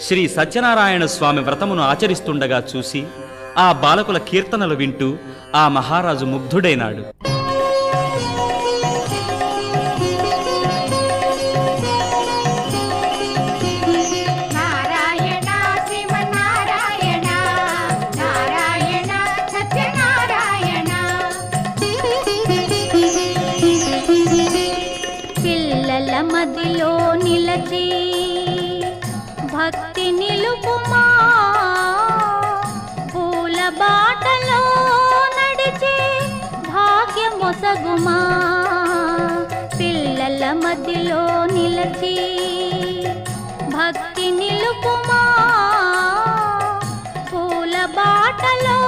శ్రీ సత్యనారాయణ స్వామి వ్రతమును ఆచరిస్తుండగా చూసి ఆ బాలకుల కీర్తనలు వింటూ ఆ మహారాజు ముగ్ధుడైనాడు. మదిలో నిలచి భక్తి నిలుపుమా, పూల బాటలో నడిచి భాగ్యమొసగుమా. పిల్లల మదిలో నిలచి భక్తి నిలుపుమా, పూల బాటలో